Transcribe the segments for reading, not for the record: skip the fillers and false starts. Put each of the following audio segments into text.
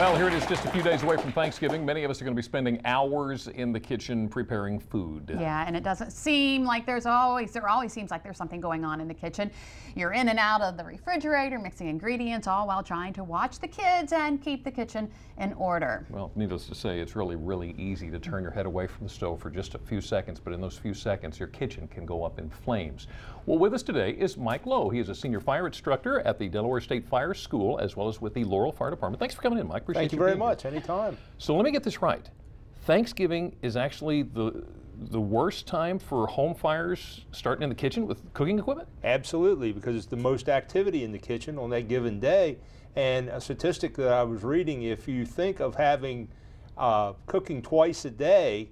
Well, here it is, just a few days away from Thanksgiving. Many of us are going to be spending hours in the kitchen preparing food. Yeah, and it doesn't seem like there always seems like there's something going on in the kitchen. You're in and out of the refrigerator, mixing ingredients, all while trying to watch the kids and keep the kitchen in order. Well, needless to say, it's really easy to turn your head away from the stove for just a few seconds, but in those few seconds, your kitchen can go up in flames. Well, with us today is Mike Lowe. He is a senior fire instructor at the Delaware State Fire School, as well as with the Laurel Fire Department. Thanks for coming in, Mike. Appreciate Thank you very much. Anytime. So let me get this right. Thanksgiving is actually the worst time for home fires starting in the kitchen with cooking equipment? Absolutely, because it's the most activity in the kitchen on that given day. And a statistic that I was reading, if you think of having cooking twice a day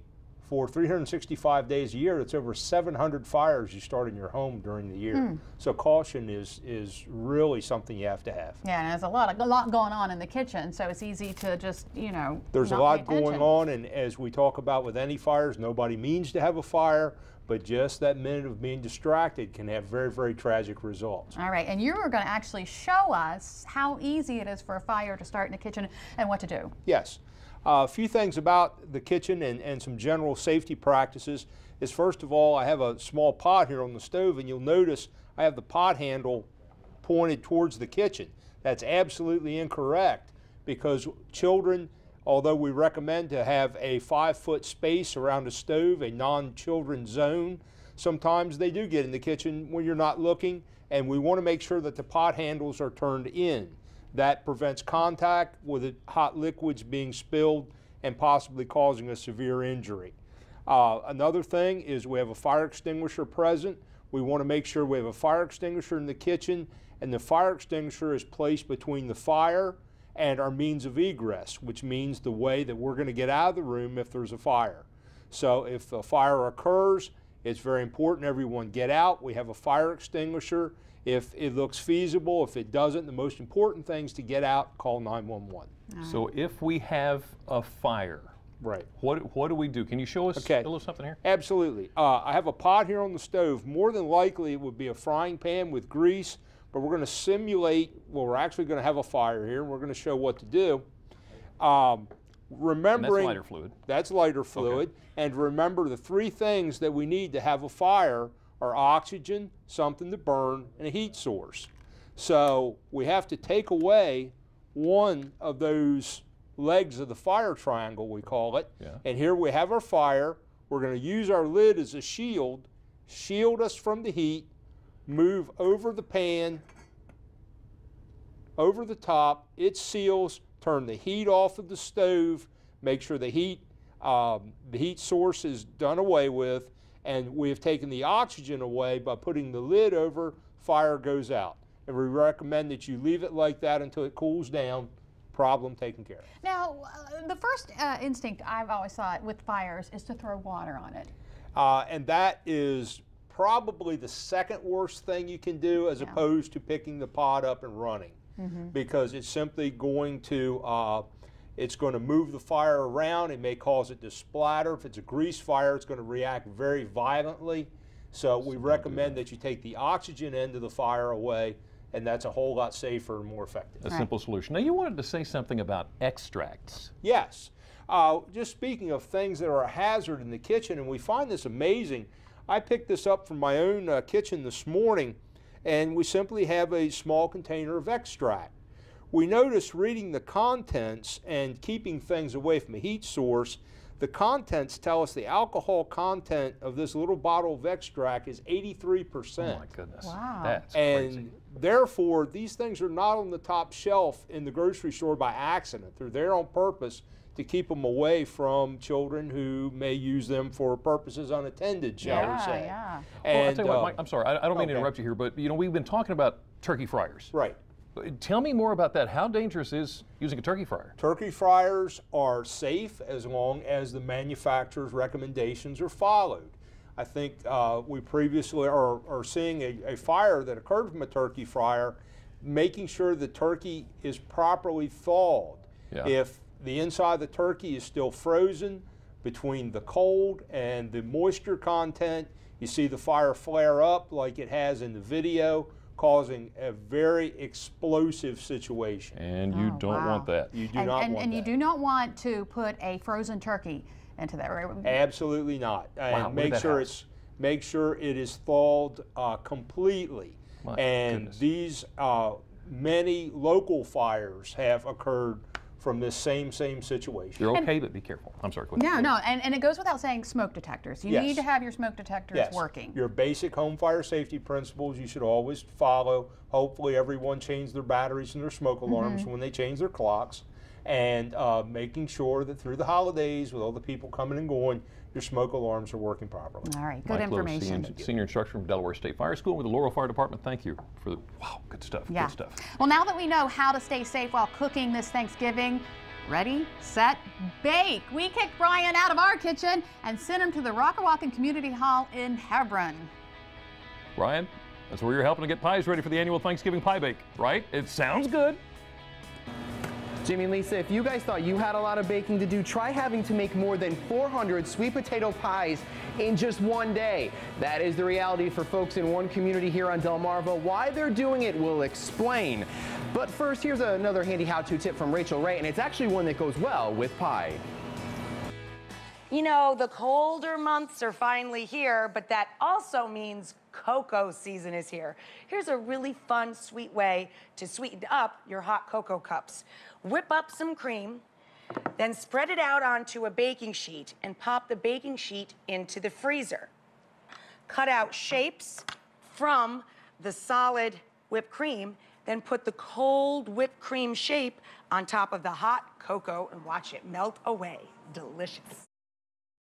for 365 days a year, it's over 700 fires you start in your home during the year. So caution is really something you have to have. Yeah, and there's a lot going on in the kitchen, so it's easy to just, There's a lot going on, and as we talk about with any fires, nobody means to have a fire, but just that minute of being distracted can have very tragic results. All right, and you are going to actually show us how easy it is for a fire to start in the kitchen and what to do. Yes. A few things about the kitchen and some general safety practices is, first of all, I have a small pot here on the stove, and you'll notice I have the pot handle pointed towards the kitchen. That's absolutely incorrect, because children, although we recommend to have a 5-foot space around a stove, a non-children zone, sometimes they do get in the kitchen when you're not looking, and we want to make sure that the pot handles are turned in. That prevents contact with hot liquids being spilled and possibly causing a severe injury. Another thing is we have a fire extinguisher present. We want to make sure we have a fire extinguisher in the kitchen, and the fire extinguisher is placed between the fire and our means of egress, which means the way that we're going to get out of the room if there's a fire. So if a fire occurs, it's very important everyone get out. We have a fire extinguisher. If it looks feasible, if it doesn't, the most important thing is to get out, call 911. So if we have a fire, right, what do we do? Can you show us a little something here? Absolutely. I have a pot here on the stove. More than likely it would be a frying pan with grease, but we're going to simulate, well, we're actually going to have a fire here, and we're going to show what to do. Remembering, and that's lighter fluid. That's lighter fluid. Okay. And remember, the three things that we need to have a fire are oxygen, something to burn, and a heat source. So we have to take away one of those legs of the fire triangle, we call it. Yeah. And here we have our fire. We're going to use our lid as a shield us from the heat, move over the pan, over the top. It seals, turn the heat off of the stove, make sure the heat source is done away with, and we have taken the oxygen away by putting the lid over. Fire goes out. And we recommend that you leave it like that until it cools down. Problem taken care of. Now, the first instinct I've always thought with fires is to throw water on it. And that is probably the second worst thing you can do, as opposed to picking the pot up and running. Because it's simply going to move the fire around. It may cause it to splatter. If it's a grease fire, it's going to react very violently. So we recommend that you take the oxygen end of the fire away, and that's a whole lot safer and more effective. A simple solution. Now, you wanted to say something about extracts. Yes. Just speaking of things that are a hazard in the kitchen, and we find this amazing. I picked this up from my own kitchen this morning, and we simply have a small container of extract. We noticed, reading the contents and keeping things away from a heat source, the contents tell us the alcohol content of this little bottle of extract is 83%. Oh my goodness. Wow. That's and crazy. Therefore, these things are not on the top shelf in the grocery store by accident. They're there on purpose to keep them away from children who may use them for purposes unattended, shall we say. Yeah. And, well, I'll tell you what, Mike, I'm sorry, I don't mean to interrupt you here, but we've been talking about turkey fryers. Right. Tell me more about that. How dangerous is using a turkey fryer? Turkey fryers are safe as long as the manufacturer's recommendations are followed. I think we previously are seeing a fire that occurred from a turkey fryer, making sure the turkey is properly thawed. Yeah. If the inside of the turkey is still frozen between the cold and the moisture content, you see the fire flare up like it has in the video. causing a very explosive situation. And you Oh, don't wow. want that. You do and, not and, want and that. you do not want to put a frozen turkey into that. Absolutely not. Wow, And look at make that sure house. make sure it is thawed completely. My And goodness. these many local fires have occurred from this same situation. You're okay, but be careful. I'm sorry. Go ahead. No, and it goes without saying smoke detectors. You Yes. need to have your smoke detectors Yes. working. Your basic home fire safety principles you should always follow. Hopefully everyone changed their batteries and their smoke alarms when they change their clocks. And making sure that through the holidays, with all the people coming and going, your smoke alarms are working properly. All right, good Mike Lowe, information. senior instructor from Delaware State Fire School with the Laurel Fire Department. Thank you for the, wow, good stuff, Yeah. good stuff. Well, now that we know how to stay safe while cooking this Thanksgiving, ready, set, bake. We kicked Brian out of our kitchen and sent him to the Rockawalken Community Hall in Hebron. Brian, that's where you're helping to get pies ready for the annual Thanksgiving pie bake, right? It sounds good. Jimmy and Lisa, if you guys thought you had a lot of baking to do, try having to make more than 400 sweet potato pies in just one day. That is the reality for folks in one community here on Delmarva. Why they're doing it, we'll explain. But first, here's another handy how-to tip from Rachel Ray, and it's actually one that goes well with pie. You know, the colder months are finally here, but that also means cocoa season is here. Here's a really fun, sweet way to sweeten up your hot cocoa cups. Whip up some cream, then spread it out onto a baking sheet and pop the baking sheet into the freezer. Cut out shapes from the solid whipped cream, then put the cold whipped cream shape on top of the hot cocoa and watch it melt away. Delicious.